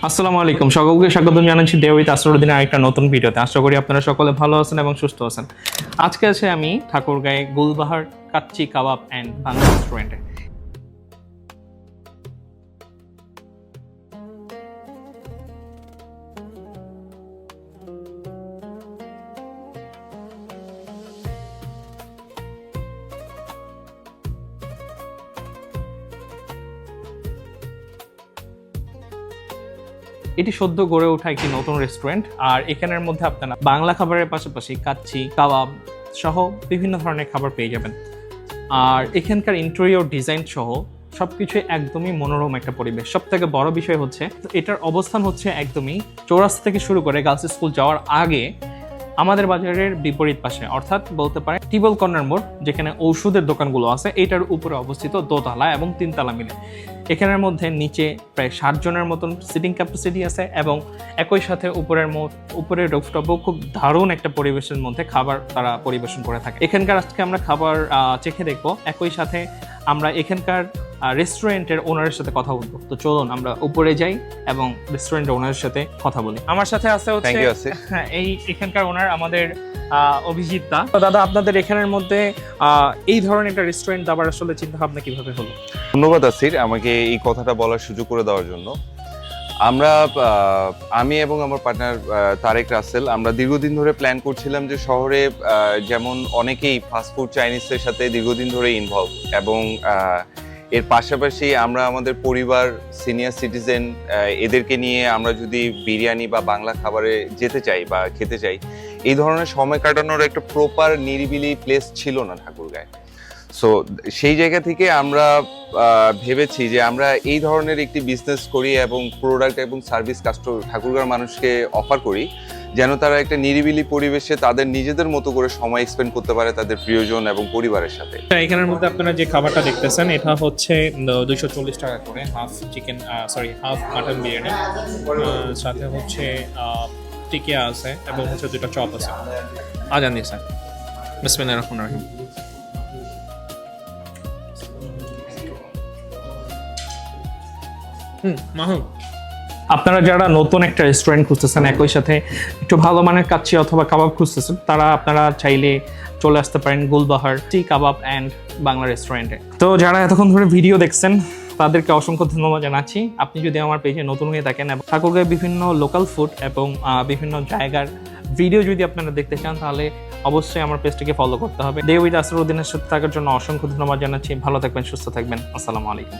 আসসালামু আলাইকুম, সকলকে স্বাগতম জানাচ্ছি ডে উইথ আসরুদ্দিনের আরেকটা নতুন ভিডিওতে। আশা করি আপনারা সকলে ভালো আছেন এবং সুস্থ আছেন। আজকে আছে আমি ঠাকুরগাঁয়ে গুলবাহার কাচ্চি কাবাব অ্যান্ড বাংলা রেস্টুরেন্টে। এটি সদ্য গড়ে ওঠা একটি নতুন রেস্টুরেন্ট, আর এখানের মধ্যে আপনারা বাংলা খাবারের পাশাপাশি কাচ্চি কাবাব সহ বিভিন্ন ধরনের খাবার পেয়ে যাবেন। আর এখানকার ইন্টেরিয়র ডিজাইন সহ সবকিছু একদমই মনোরম একটা পরিবেশ। সব থেকে বড় বিষয় হচ্ছে এটার অবস্থান হচ্ছে একদমই চৌরাস্তা থেকে শুরু করে গার্লস স্কুল যাওয়ার আগে আমাদের বাজারের বিপরীত পাশে, অর্থাৎ বলতে পারে টিবল কর্নার মোড়, যেখানে ঔষধের দোকানগুলো আছে, এটার উপরে অবস্থিত দোতলা এবং তিনতলা মিলে। এখানের মধ্যে নিচে প্রায় 60 জনের মতন সিটিং ক্যাপাসিটি আছে এবং একই সাথে উপরের রুফটপও খুব দারুণ একটা পরিবেশের মধ্যে খাবার তারা পরিবেশন করে থাকে। এখানকার আজকে আমরা খাবার চেখে দেখবো, একই সাথে আমরা এখানকার রেস্টুরেন্টের ওনারের সাথে কথা বলবো। তো চলুন আমরা উপরে যাই এবং রেস্টুরেন্টের ওনারের সাথে কথা বলি। আমার সাথে আছে হচ্ছে এই এখানকার ওনার আমাদের অভিজিৎ দা। তো দাদা, আপনাদের এখানের মধ্যে এই ধরনের একটা রেস্টুরেন্ট দেওয়ার আসলে চিন্তা ভাবনা কিভাবে হলো? ধন্যবাদ আসির আমাকে এই কথাটা বলার সুযোগ করে দেওয়ার জন্য। আমি এবং আমার পার্টনার তারেক রাসেল আমরা দীর্ঘদিন ধরে প্ল্যান করছিলাম যে শহরে যেমন অনেকেই ফাস্টফুড চাইনিজের সাথে দীর্ঘদিন ধরে ইনভলভ, এবং এর পাশাপাশি আমরা আমাদের পরিবার, সিনিয়র সিটিজেন এদেরকে নিয়ে আমরা যদি বিরিয়ানি বা বাংলা খাবারে যেতে চাই বা খেতে চাই, এই ধরনের সময় কাটানোর একটা প্রপার নিরিবিলি প্লেস ছিল না ঠাকুরগাঁয়ে। সো সেই জায়গা থেকে আমরা ভেবেছি যে আমরা এই ধরনের একটি বিজনেস করি এবং প্রোডাক্ট এবং সার্ভিস ঠাকুরগাঁর মানুষকে অফার করি, যেন তারা একটা নিরিবিলি পরিবেশে তাদের নিজেদের মতো করে সময় স্পেন্ড করতে পারে তাদের প্রিয়জন এবং পরিবারের সাথে। এখানের মধ্যে আপনারা যে খাবারটা দেখতেছেন, এটা হচ্ছে 240 টাকা করে হাফ মাটন বিরিয়ানি, সাথে হচ্ছে টিকিয়া আছে এবং হচ্ছে 2টা চপ আছে। আজান দিয়েছে, বিসমিল্লাহির রহমানির রহিম। আপনারা যারা নতুন একটা রেস্টুরেন্ট খুঁজতেছেন, একই সাথে একটু ভালো মানের কাচ্চি অথবা কাবাব খুঁজতেছেন, তারা আপনারা চাইলে চলে আসতে পারেন গুলবাহার টি কাবাব অ্যান্ড বাংলা রেস্টুরেন্টে। তো যারা এতক্ষণ ধরে ভিডিও দেখছেন তাদেরকে অসংখ্য ধন্যবাদ জানাচ্ছি। আপনি যদি আমার পেজে নতুন হয়ে থাকেন এবং ঠাকুরগাঁয়ের বিভিন্ন লোকাল ফুড এবং বিভিন্ন জায়গার ভিডিও যদি আপনারা দেখতে চান, তাহলে অবশ্যই আমার পেজটিকে ফলো করতে হবে। ডে উইথ আসরুদ্দিনের সাথে থাকার জন্য অসংখ্য ধন্যবাদ জানাচ্ছি। ভালো থাকবেন, সুস্থ থাকবেন। আসসালামু আলাইকুম।